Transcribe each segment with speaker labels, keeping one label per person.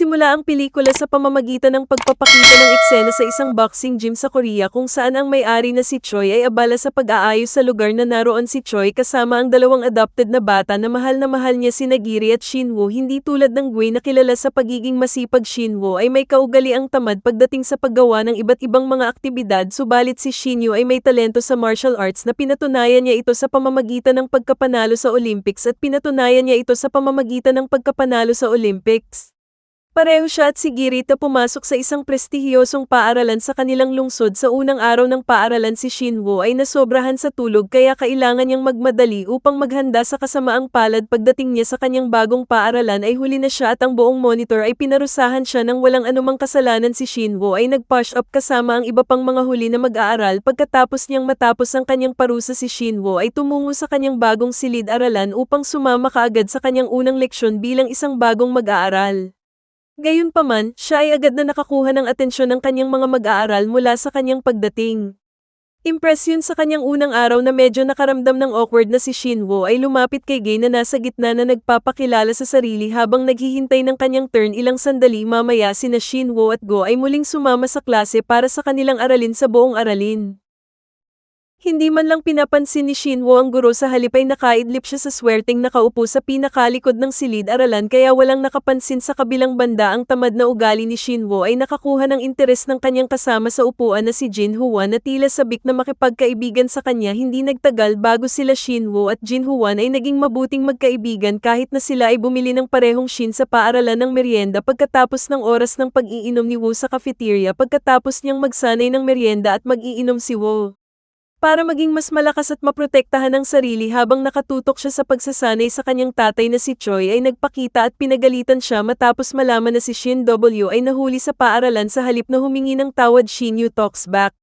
Speaker 1: Nagsimula ang pelikula sa pamamagitan ng pagpapakita ng eksena sa isang boxing gym sa Korea kung saan ang may-ari na si Choi ay abala sa pag-aayos sa lugar na naroon si Choi kasama ang dalawang adopted na bata na mahal niya si Nagiri at Shinwoo. Hindi tulad ng Gui na kilala sa pagiging masipag, Shinwoo ay may kaugaliang tamad pagdating sa paggawa ng iba't ibang mga aktibidad, subalit si Shinwoo ay may talento sa martial arts na pinatunayan niya ito sa pamamagitan ng pagkapanalo sa Olympics Pareho siya at si Girit na pumasok sa isang prestihiyosong paaralan sa kanilang lungsod. Sa unang araw ng paaralan, si Shinwoo ay nasobrahan sa tulog kaya kailangan niyang magmadali upang maghanda sa kasamaang palad. Pagdating niya sa kanyang bagong paaralan ay huli na siya at ang buong monitor ay pinarusahan siya ng walang anumang kasalanan. Si Shinwoo ay nag-push up kasama ang iba pang mga huli na mag-aaral. Pagkatapos niyang matapos ang kanyang parusa, si Shinwoo ay tumungo sa kanyang bagong silid-aralan upang sumama kaagad sa kanyang unang leksyon bilang isang bagong mag-aaral. Gayunpaman, siya ay agad na nakakuha ng atensyon ng kanyang mga mag-aaral mula sa kanyang pagdating. Impress yun sa kanyang unang araw na medyo nakaramdam ng awkward na si Shinwoo ay lumapit kay Gay na nasa gitna na nagpapakilala sa sarili habang naghihintay ng kanyang turn. Ilang sandali mamaya sina Shinwoo at Go ay muling sumama sa klase para sa kanilang aralin sa buong aralin. Hindi man lang pinapansin ni Shinwoo ang guro, sa halip ay nakaidlip siya sa swerteng nakaupo sa pinakalikod ng silid-aralan kaya walang nakapansin. Sa kabilang banda, ang tamad na ugali ni Shinwoo ay nakakuha ng interes ng kanyang kasama sa upuan na si Jin Hwan na tila sabik na makipagkaibigan sa kanya. Hindi nagtagal bago sila Shinwoo at Jin Hwan ay naging mabuting magkaibigan kahit na sila ay bumili ng parehong shin sa paaralan ng merienda pagkatapos ng oras ng pag-iinom ni Woo sa cafeteria. Pagkatapos niyang magsanay ng merienda at mag-iinom si Woo para maging mas malakas at maprotektahan ang sarili habang nakatutok siya sa pagsasanay sa kanyang tatay na si Choi ay nagpakita at pinagalitan siya matapos malaman na si Shin W ay nahuli sa paaralan. Sa halip na humingi ng tawad, Shin Yu talks back.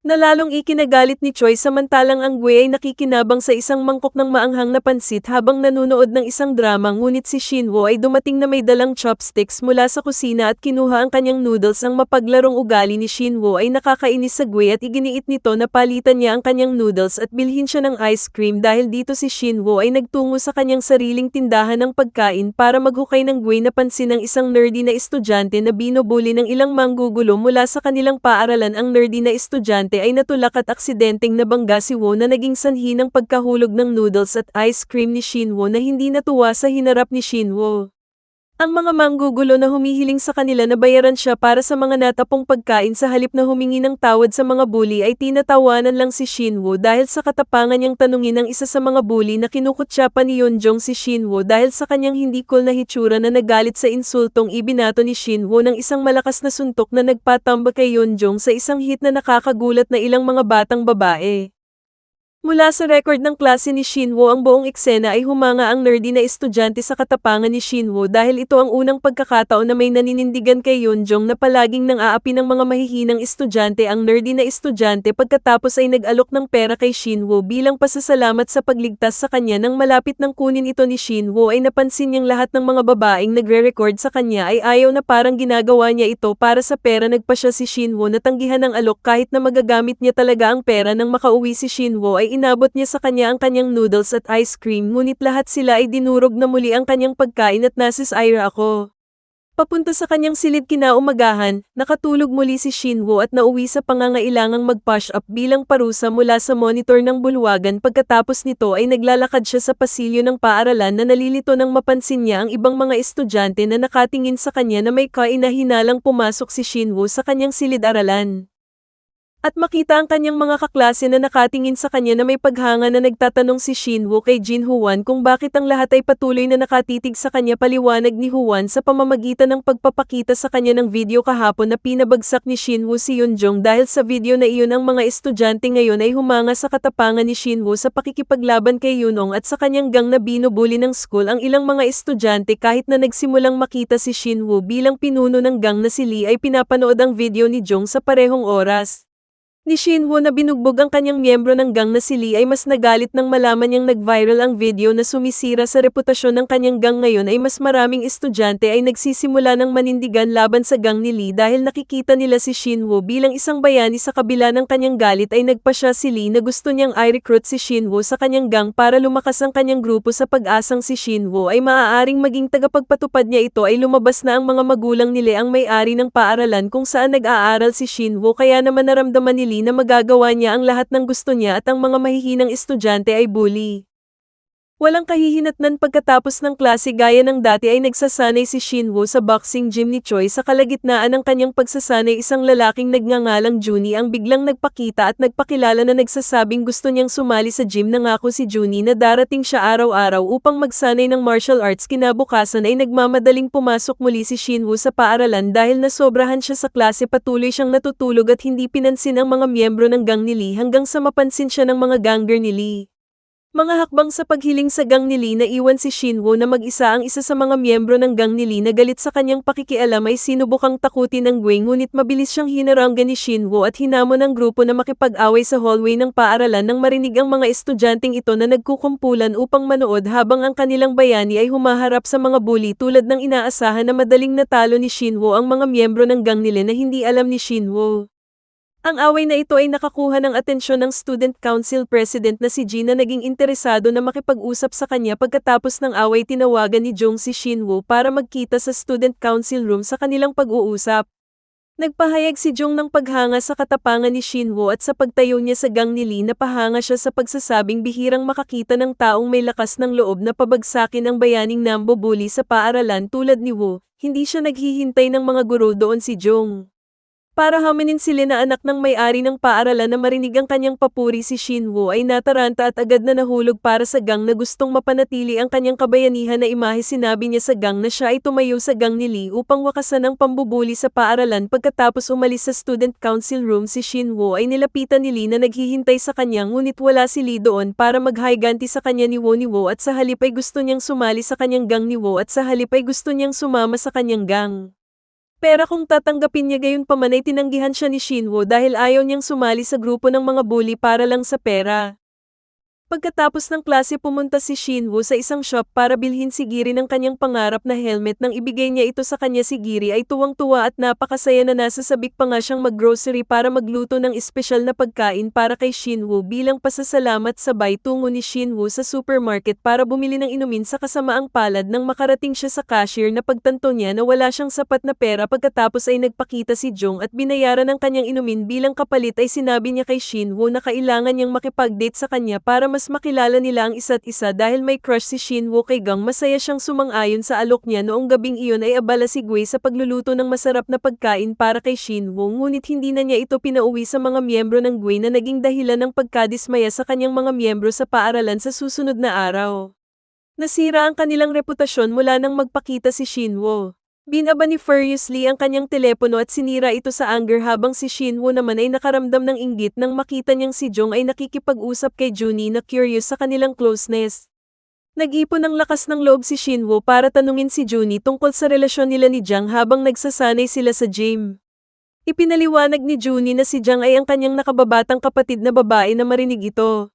Speaker 1: Nalalong ikinagalit ni Choi samantalang ang Gui ay nakikinabang sa isang mangkok ng maanghang na pansit habang nanunood ng isang drama. Ngunit si Shinwoo ay dumating na may dalang chopsticks mula sa kusina at kinuha ang kanyang noodles. Ang mapaglarong ugali ni Shinwoo ay nakakainis sa Gui at iginiit nito na palitan niya ang kanyang noodles at bilhin siya ng ice cream. Dahil dito si Shinwoo ay nagtungo sa kanyang sariling tindahan ng pagkain para maghukay ng Gui. Napansin ng isang nerdy na estudyante na binubuli ng ilang manggugulo mula sa kanilang paaralan. Ang nerdy na estudyante ay natulak at aksidenteng nabangga si Woo na naging sanhi ng pagkahulog ng noodles at ice cream ni Shinwoo na hindi natuwa sa hinarap ni Shinwoo. Ang mga manggugulo na humihiling sa kanila na bayaran siya para sa mga natapong pagkain sa halip na humingi ng tawad sa mga bully ay tinatawanan lang si Shinwoo dahil sa katapangan niyang tanungin ang isa sa mga bully na kinukutya pa ni Yeonjong. Si Shinwoo dahil sa kanyang hindi cool na hitsura na nagalit sa insultong ibinato ni Shinwoo ng isang malakas na suntok na nagpatamba kay Yeonjong sa isang hit na nakakagulat na ilang mga batang babae. Mula sa record ng klase ni Shinwoo, ang buong eksena ay humanga ang nerdy na estudyante sa katapangan ni Shinwoo dahil ito ang unang pagkakataon na may naninindigan kay Yeonjong na palaging nang-aapi ng mga mahihinang estudyante. Ang nerdy na estudyante pagkatapos ay nag-alok ng pera kay Shinwoo bilang pasasalamat sa pagligtas sa kanya. Nang malapit ng kunin ito ni Shinwoo ay napansin niyang lahat ng mga babaeng nagre-record sa kanya ay ayaw na parang ginagawa niya ito para sa pera. Nagpa siya si Shinwoo na tanggihan ng alok kahit na magagamit niya talaga ang pera. Nang makauwi si Shinwoo ay inabot niya sa kanya ang kanyang noodles at ice cream, ngunit lahat sila ay dinurog na muli ang kanyang pagkain at nasis Ira ako. Papunta sa kanyang silid kinaumagahan, nakatulog muli si Shinwoo at nauwi sa pangangailangang mag-push up bilang parusa mula sa monitor ng bulwagan. Pagkatapos nito ay naglalakad siya sa pasilyo ng paaralan na nalilito nang mapansin niya ang ibang mga estudyante na nakatingin sa kanya na may kainahinalang pumasok si Shinwoo sa kanyang silid-aralan. At makita ang kanyang mga kaklase na nakatingin sa kanya na may paghanga na nagtatanong si Shinwoo kay Jin Hwan kung bakit ang lahat ay patuloy na nakatitig sa kanya. Paliwanag ni Hwan sa pamamagitan ng pagpapakita sa kanya ng video kahapon na pinabagsak ni Shinwoo si Yeonjong. Dahil sa video na iyon, ang mga estudyante ngayon ay humanga sa katapangan ni Shinwoo sa pakikipaglaban kay Yoonong at sa kanyang gang na binubuli ng school. Ang ilang mga estudyante kahit na nagsimulang makita si Shinwoo bilang pinuno ng gang na si Lee ay pinapanood ang video ni Jong sa parehong oras. Ni Shinwoo na binugbog ang kanyang miyembro ng gang na si Lee ay mas nagalit nang malaman niyang nag-viral ang video na sumisira sa reputasyon ng kanyang gang. Ngayon ay mas maraming estudyante ay nagsisimula ng manindigan laban sa gang ni Lee dahil nakikita nila si Shinwoo bilang isang bayani. Sa kabila ng kanyang galit ay nagpasya si Lee na gusto niyang i-recruit si Shinwoo sa kanyang gang para lumakas ang kanyang grupo sa pag-asang si Shinwoo ay maaaring maging tagapagpatupad niya. Ito ay lumabas na ang mga magulang ni Lee ang may-ari ng paaralan kung saan nag-aaral si Shinwoo, kaya naman naramdaman ni Lee na magagawa niya ang lahat ng gusto niya at ang mga mahihinang estudyante ay bully. Walang kahihinatnan pagkatapos ng klase gaya ng dati ay nagsasanay si Shinwoo sa boxing gym ni Choi. Sa kalagitnaan ng kanyang pagsasanay, isang lalaking nagngangalang Junie ang biglang nagpakita at nagpakilala na nagsasabing gusto niyang sumali sa gym. Nangako si Junie na darating siya araw-araw upang magsanay ng martial arts. Kinabukasan ay nagmamadaling pumasok muli si Shinwoo sa paaralan dahil nasobrahan siya sa klase. Patuloy siyang natutulog at hindi pinansin ang mga miyembro ng gang ni Lee hanggang sa mapansin siya ng mga ganger ni Lee. Mga hakbang sa paghiling sa gang ni Lee, naiwan si Shinwoo na mag-isa. Ang isa sa mga miyembro ng gang ni Lee na galit sa kanyang pakikialam ay sinubukang takutin ng Gui, ngunit mabilis siyang hinaranggan ni Shinwoo at hinamon ang grupo na makipag-away sa hallway ng paaralan. Nang marinig ang mga estudyanteng ito na nagkukumpulan upang manood habang ang kanilang bayani ay humaharap sa mga bully tulad ng inaasahan na madaling natalo ni Shinwoo ang mga miyembro ng gang nila na hindi alam ni Shinwoo. Ang away na ito ay nakakuha ng atensyon ng Student Council President na si Ji na naging interesado na makipag-usap sa kanya. Pagkatapos ng away, tinawagan ni Jong si Shinwoo para magkita sa Student Council room sa kanilang pag-uusap. Nagpahayag si Jong ng paghanga sa katapangan ni Shinwoo at sa pagtayo niya sa gang ni Lee. Napahanga siya sa pagsasabing bihirang makakita ng taong may lakas ng loob na pabagsakin ang bayaning nambubuli sa paaralan tulad ni Woo. Hindi siya naghihintay ng mga guro doon si Jong para haminin sila na anak ng may-ari ng paaralan. Na marinig ang kanyang papuri, si Shinwoo ay nataranta at agad na nahulog para sa gang na gustong mapanatili ang kanyang kabayanihan na imahe. Sinabi niya sa gang na siya ay tumayo sa gang ni Lee upang wakasan ang pambubuli sa paaralan. Pagkatapos umalis sa student council room, si Shinwoo ay nilapitan ni Lee na naghihintay sa kanya, ngunit wala si Lee doon para maghiganti sa kanya ni Woo at sa halip ay gusto niyang sumali sa kanyang gang ni Woo at sa halip ay gusto niyang sumama sa kanyang gang. Pero kung tatanggapin niya, gayon pa man ay tinanggihan siya ni Shinwoo dahil ayaw niyang sumali sa grupo ng mga bully para lang sa pera. Pagkatapos ng klase, pumunta si Shinwoo sa isang shop para bilhin si Giri ng kanyang pangarap na helmet. Nang ibigay niya ito sa kanya, si Giri ay tuwang-tuwa at napakasaya na nasa sabik pa nga siyang mag-grocery para magluto ng espesyal na pagkain para kay Shinwoo bilang pasasalamat. Sabay tungo ni Shinwoo sa supermarket para bumili ng inumin. Sa kasamaang palad, nang makarating siya sa cashier, na pagtanto niya na wala siyang sapat na pera. Pagkatapos ay nagpakita si Jong at binayaran ng kanyang inumin. Bilang kapalit ay sinabi niya kay Shinwoo na kailangan niyang makipag-date sa kanya para mas makilala nila ang isa't isa. Dahil may crush si Shinwoo kay Gang, masaya siyang sumang-ayon sa alok niya. Noong gabing iyon ay abala si Gui sa pagluluto ng masarap na pagkain para kay Shinwoo, ngunit hindi na niya ito pinauwi sa mga miyembro ng Gui na naging dahilan ng pagkadismaya sa kanyang mga miyembro sa paaralan. Sa susunod na araw, nasira ang kanilang reputasyon mula nang magpakita si Shinwoo. Binaba ni furiously ang kanyang telepono at sinira ito sa anger, habang si Shinwoo naman ay nakaramdam ng inggit nang makita niyang si Jong ay nakikipag-usap kay Junie na curious sa kanilang closeness. Nag-ipon ng lakas ng loob si Shinwoo para tanungin si Junie tungkol sa relasyon nila ni Jang habang nagsasanay sila sa gym. Ipinaliwanag ni Junie na si Jang ay ang kanyang nakababatang kapatid na babae. Na marinig ito,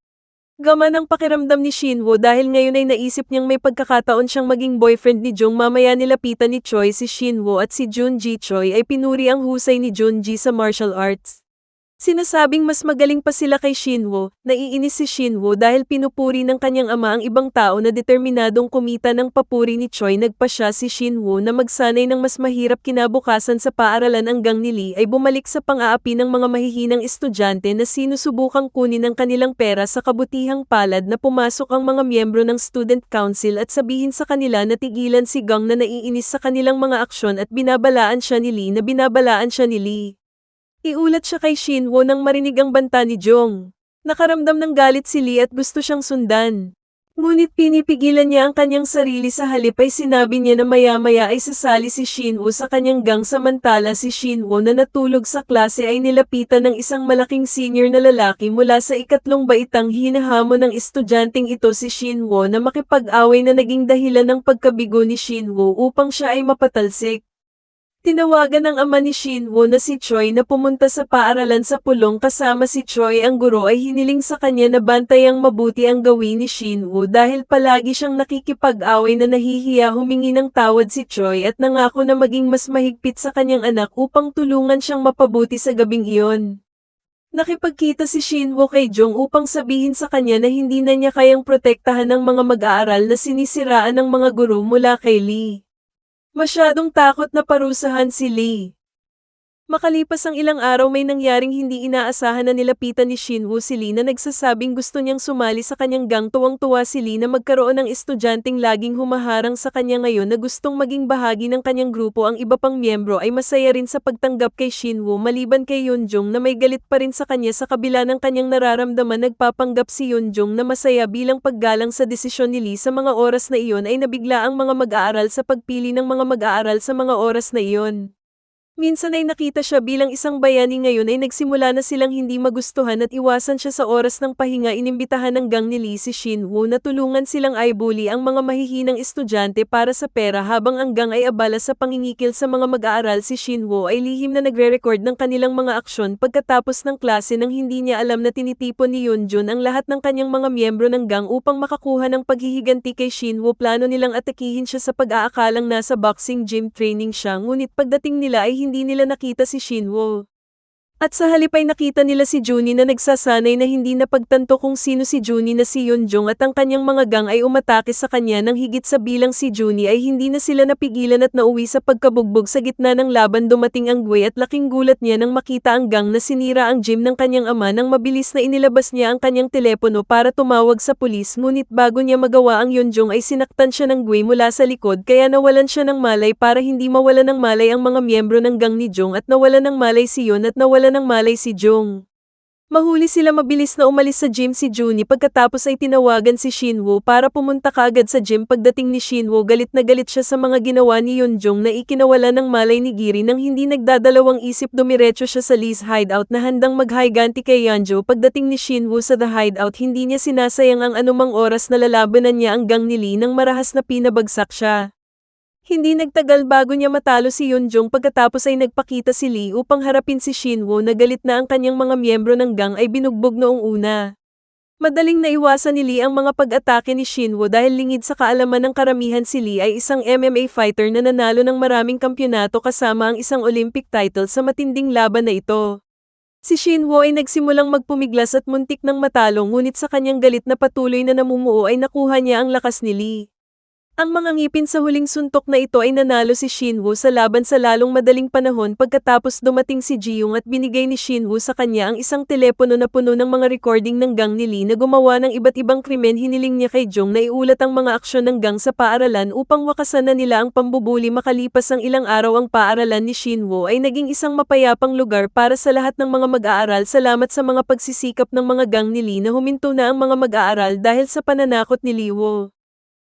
Speaker 1: gama ng pakiramdam ni Shinwoo dahil ngayon ay naisip niyang may pagkakataon siyang maging boyfriend ni Jong. Mamaya nilapitan ni Choi si Shinwoo at si Junji. Choi ay pinuri ang husay ni Junji sa martial arts. Sinasabing mas magaling pa sila kay Shinwoo. Naiinis si Shinwoo dahil pinupuri ng kanyang ama ang ibang tao na determinadong kumita ng papuri ni Choi. Nagpasya si Shinwoo na magsanay ng mas mahirap. Kinabukasan sa paaralan, ang gang ni Lee ay bumalik sa pang-aapi ng mga mahihinang estudyante na sinusubukang kunin ang kanilang pera. Sa kabutihang palad na pumasok ang mga miyembro ng student council at sabihin sa kanila na tigilan si Gang na naiinis sa kanilang mga aksyon at binabalaan siya ni Lee. Iulat siya kay Shinwoo nang marinig ang banta ni Jong. Nakaramdam ng galit si Lee at gusto siyang sundan. Ngunit pinipigilan niya ang kanyang sarili. Sa halip ay sinabi niya na maya-maya ay sasali si Shinwoo sa kanyang gang. Samantala, si Shinwoo na natulog sa klase ay nilapitan ng isang malaking senior na lalaki mula sa ikatlong baitang. Hinahamon ng estudyanteng ito si Shinwoo na makipag-away na naging dahilan ng pagkabigo ni Shinwoo upang siya ay mapatalsik. Tinawagan ng ama ni Shinwoo na si Choi na pumunta sa paaralan sa pulong kasama si Choi. Ang guro ay hiniling sa kanya na bantayang mabuti ang gawin ni Shinwoo dahil palagi siyang nakikipag-away na nahihiya. Humingi ng tawad si Choi at nangako na maging mas mahigpit sa kanyang anak upang tulungan siyang mapabuti sa gabing iyon. Nakipagkita si Shinwoo kay Jong upang sabihin sa kanya na hindi na niya kayang protektahan ng mga mag-aaral na sinisiraan ng mga guro mula kay Lee. Masyadong takot na parusahan si Lee. Makalipas ang ilang araw may nangyaring hindi inaasahan na nilapitan ni Shinwoo si Lee na nagsasabing gusto niyang sumali sa kanyang gang. Tuwang-tuwa si Lee na magkaroon ng estudyanteng laging humaharang sa kanya ngayon na gustong maging bahagi ng kanyang grupo. Ang iba pang miyembro ay masaya rin sa pagtanggap kay Shinwoo maliban kay Yunjong na may galit pa rin sa kanya sa kabila ng kanyang nararamdaman. Nagpapanggap si Yunjong na masaya bilang paggalang sa desisyon ni Lee. Sa mga oras na iyon ay nabigla ang mga mag-aaral sa pagpili ng mga mag-aaral sa mga oras na iyon. Minsan ay nakita siya bilang isang bayani, ngayon ay nagsimula na silang hindi magustuhan at iwasan siya sa oras ng pahinga. Inimbitahan ng gang ni Lee si Shinwoo na tulungan silang i-bully ang mga mahihinang estudyante para sa pera. Habang ang gang ay abala sa pangingikil sa mga mag-aaral, si Shinwoo ay lihim na nagre-record ng kanilang mga aksyon pagkatapos ng klase nang hindi niya alam na tinitipon ni Yunjun ang lahat ng kanyang mga miyembro ng gang upang makakuha ng paghihiganti kay Shinwoo. Plano nilang atakihin siya sa pag-aakalang nasa boxing gym training siya, ngunit pagdating nila ay hindi nila nakita si Shinwoo. At sa halip ay nakita nila si Junie na nagsasanay na hindi napagtanto kung sino si Junie na si Yunjong at ang kanyang mga gang ay umatake sa kanya nang higit sa bilang si Junie ay hindi na sila napigilan at nauwi sa pagkabugbog. Sa gitna ng laban dumating ang Gui at laking gulat niya nang makita ang gang na sinira ang gym ng kanyang ama. Nang mabilis na inilabas niya ang kanyang telepono para tumawag sa pulis, ngunit bago niya magawa ang Yunjong ay sinaktan siya ng Gui mula sa likod kaya nawalan siya ng malay. Para hindi mawalan ng malay ang mga miyembro ng gang ni Jong at nawalan ng malay si Yun at nawalan ng malay si Jong. Mahuli sila, mabilis na umalis sa gym si Junie. Pagkatapos ay tinawagan si Shinwoo para pumunta kaagad sa gym. Pagdating ni Shinwoo, galit na galit siya sa mga ginawa ni Yunjong na ikinawala ng malay ni Giri. Nang hindi nagdadalawang isip dumiretso siya sa Lee's hideout na handang maghiganti kay Yeonjo. Pagdating ni Shinwoo sa the hideout, hindi niya sinasayang ang anumang oras na lalabanan niya ang gang ni Lee nang marahas na pinabagsak siya. Hindi nagtagal bago niya matalo si Yunjong. Pagkatapos ay nagpakita si Lee upang harapin si Shinwoo na galit na ang kanyang mga miyembro ng gang ay binugbog noong una. Madaling naiwasan ni Lee ang mga pag-atake ni Shinwoo dahil lingid sa kaalaman ng karamihan si Lee ay isang MMA fighter na nanalo ng maraming kampyonato kasama ang isang Olympic title sa matinding laban na ito. Si Shinwoo ay nagsimulang magpumiglas at muntik ng matalo, ngunit sa kanyang galit na patuloy na namumuo ay nakuha niya ang lakas ni Lee. Ang mga ngipin sa huling suntok na ito ay nanalo si Shinwoo sa laban sa lalong madaling panahon. Pagkatapos dumating si Jiyong at binigay ni Shinwoo sa kanya ang isang telepono na puno ng mga recording ng gang ni Lee na gumawa ng iba't ibang krimen. Hiniling niya kay Jong na iulat ang mga aksyon ng gang sa paaralan upang wakasan na nila ang pambubuli. Makalipas ang ilang araw, ang paaralan ni Shinwoo ay naging isang mapayapang lugar para sa lahat ng mga mag-aaral. Salamat sa mga pagsisikap ng mga gang ni Lee na huminto na ang mga mag-aaral dahil sa pananakot ni Lee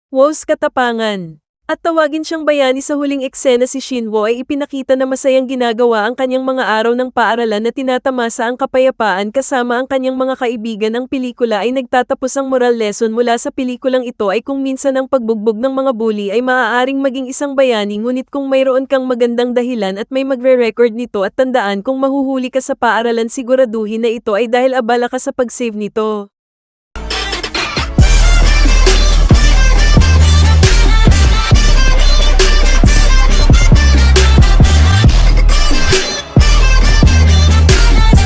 Speaker 1: Woo's katapangan. At tawagin siyang bayani. Sa huling eksena, si Shinwoo ay ipinakita na masayang ginagawa ang kanyang mga araw ng paaralan na tinatamasa ang kapayapaan kasama ang kanyang mga kaibigan. Ang pelikula ay nagtatapos. Ang moral lesson mula sa pelikulang ito ay kung minsan ang pagbugbog ng mga bully ay maaaring maging isang bayani, ngunit kung mayroon kang magandang dahilan at may magre-record nito, at tandaan kung mahuhuli ka sa paaralan, siguraduhin na ito ay dahil abala ka sa pag-save nito.